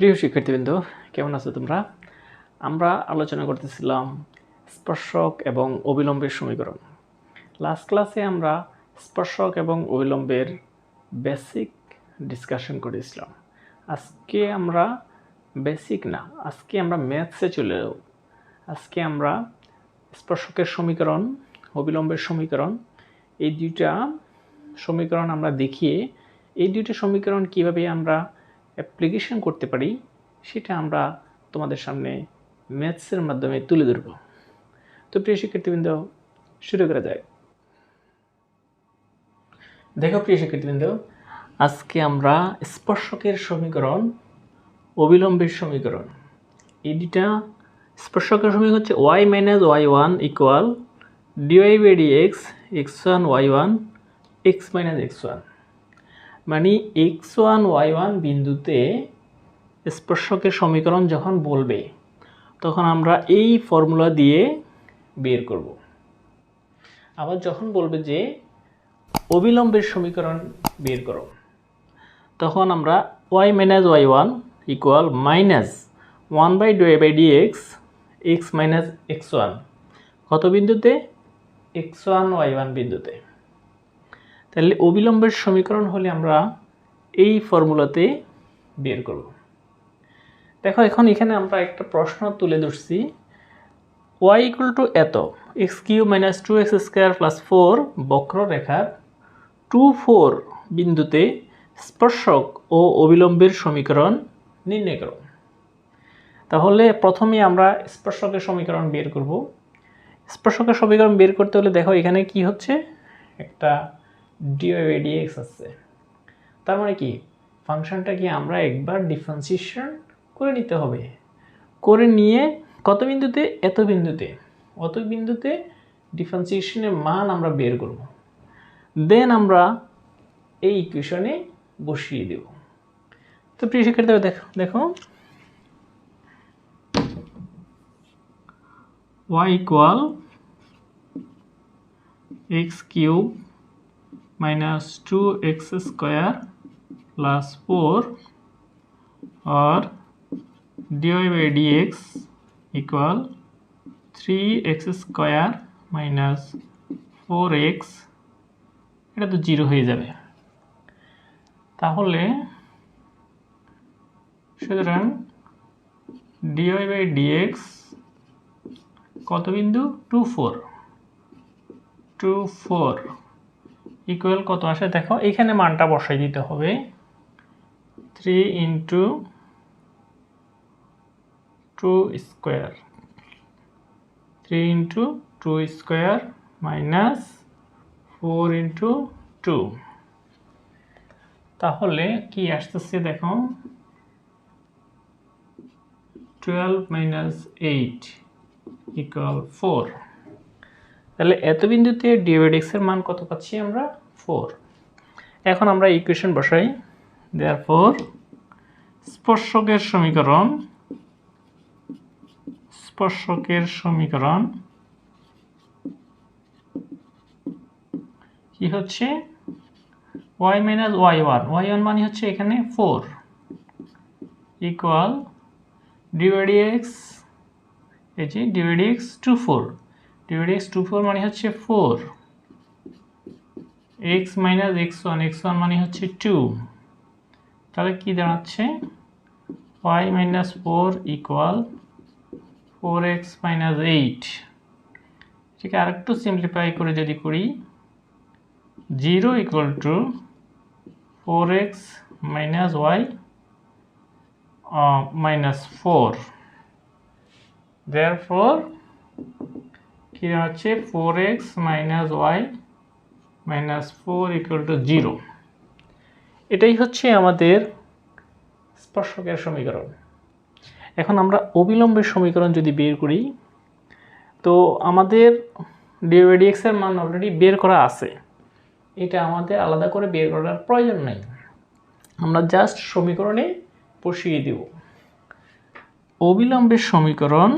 প্রিয় শিক্ষার্থীবৃন্দ, কেমন আছো তোমরা? আমরা আলোচনা করতেছিলাম স্পর্শক এবং অবিলম্বের সমীকরণ। লাস্ট ক্লাসে আমরা স্পর্শক এবং অবিলম্বের বেসিক ডিসকাশন করেছিলাম। আজকে আমরা ম্যাথসে চলে যাব। আজকে আমরা স্পর্শকের সমীকরণ, অবিলম্বের সমীকরণ, এই দুইটা সমীকরণ আমরা দেখিয়ে এই দুইটা সমীকরণ কিভাবে আমরা অ্যাপ্লিকেশন করতে পারি সেটা আমরা তোমাদের সামনে ম্যাথসের মাধ্যমে তুলে ধরব। তো প্রিয় শিক্ষার্থীবৃন্দ, শুরু করা যায়। দেখো প্রিয় শিক্ষার্থীবৃন্দ, আজকে আমরা স্পর্শকের সমীকরণ, অবিলম্বের সমীকরণ, এই দুইটা স্পর্শকের সমীকরণ হচ্ছে y minus y1 equal dy by dx x1 y1 x minus x1, মানে x1 y1 বিন্দুতে স্পর্শকের সমীকরণ যখন বলবে তখন আমরা এই ফর্মুলা দিয়ে বের করব। আবার যখন বলবে যে অবিলম্বের সমীকরণ বের করো, তখন আমরা y minus y1 equal minus 1 by dy by dx x minus x1 কত বিন্দুতে? x1 y1 বিন্দুতে। তাহলে অবিলম্বের সমীকরণ হলে আমরা এই ফর্মুলাতে বের করব। দেখো এখানে আমরা একটা প্রশ্ন তুলে ধরছি, y ইকুয়াল টু এত, x cube minus 2x square plus 4 বক্ররেখার 2-4 বিন্দুতে স্পর্শক ও অবিলম্বের সমীকরণ নির্ণয় করো। তাহলে প্রথমে আমরা স্পর্শকের সমীকরণ বের করব। স্পর্শকের সমীকরণ বের করতে হলে দেখো এখানে কি হচ্ছে, একটা dy বাই dx আছে। তার মানে কি, ফাংশনটা কি আমরা একবার ডিফারেন্সিয়েশন করে নিতে হবে, করে নিয়ে কত বিন্দুতে? এত বিন্দুতে, অত বিন্দুতে ডিফারেন্সিয়েশনের মান আমরা বের করব, দেন আমরা এই ইকুয়েশনে বসিয়ে দেব। তো প্রিয় শিক্ষার্থীরা দেখো y equal x cube minus 2x square plus 4 और dy by dx equal 3x square minus 4x, এটা তো 0 হয়ে যাবে। তাহলে সুতরাং dy by dx কত বিন্দু? 2-4 ইকুয়াল কত আসে দেখো, এখানে মানটা বসাই দিতে হবে, 3 into 2 square, 3 into 2 square minus 4 into 2, তাহলে কি আসতেছে দেখো, 12 মাইনাস 8 ইকুয়াল 4। তাহলে এত বিন্দুতে dy বাই dx এর মান কত পাচ্ছি আমরা? 4। এখন আমরা ইকুয়েশন বসাই, দেয়ারফর স্পর্শকের সমীকরণ কি হচ্ছে, y মাইনাস y1 মানে হচ্ছে এখানে 4 ইকুয়াল dy বাই dx, এই যে dy বাই dx 2-4 মানে হচ্ছে 4, x মাইনাস x1 মানে হচ্ছে 2, তাহলে কি দাঁড়াচ্ছে, y minus 4 equal 4x minus 8। ঠিক আরেকটু সিম্পলিফাই করে যদি করি, 0 equal to 4x minus y minus 4, therefore কি হচ্ছে 4x minus y minus 4 equal to 0। এটাই হচ্ছে আমাদের স্পর্শকের সমীকরণ। এখন আমরা অবিলম্বের সমীকরণ যদি বের করি, তো আমাদের dy বাই dx এর মান অলরেডি বের করা আছে, এটা আমাদের আলাদা করে বের করার প্রয়োজন নাই, আমরা জাস্ট সমীকরণে বসিয়ে দেব। অবিলম্বের সমীকরণ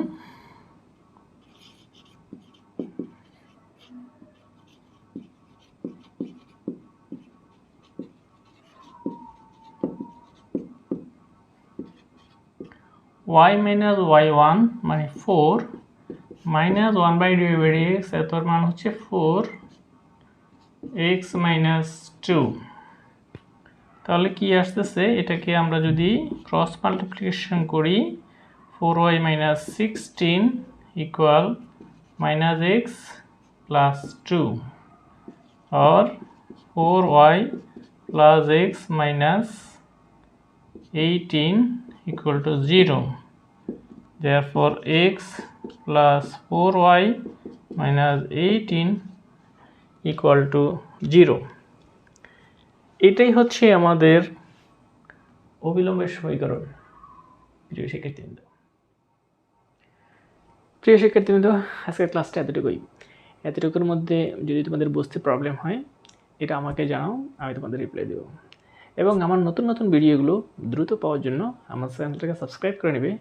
y মাইনাস y1 মানে 4 মাইনাস 1/x এত মান হচ্ছে 4x মাইনাস 2। তাহলে কি আসতেছে, এটাকে আমরা যদি ক্রস মাল্টিপ্লিকেশন করি 4y minus 16 equal minus x plus 2 और 4y plus x minus 18 equal to 0. Therefore x plus 4y minus 18 equal to 0. এটাই হচ্ছে আমাদের অবিলম্বের সমীকরণ। প্রিয় শিক্ষার্থীবৃন্দ, আজকের ক্লাসটা এতটুকুর মধ্যে যদি তোমাদের বুঝতে প্রবলেম হয় এটা আমাকে জানাও, আমি তোমাদের রিপ্লাই দেবো। এবং আমার নতুন নতুন ভিডিওগুলো দ্রুত পাওয়ার জন্য আমার চ্যানেলটাকে সাবস্ক্রাইব করে নেবে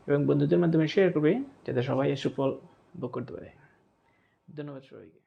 এবং বন্ধুদের মাধ্যমে শেয়ার করবে যাতে সবাই এর সুফল ভোগ করতে পারে। ধন্যবাদ সবাইকে।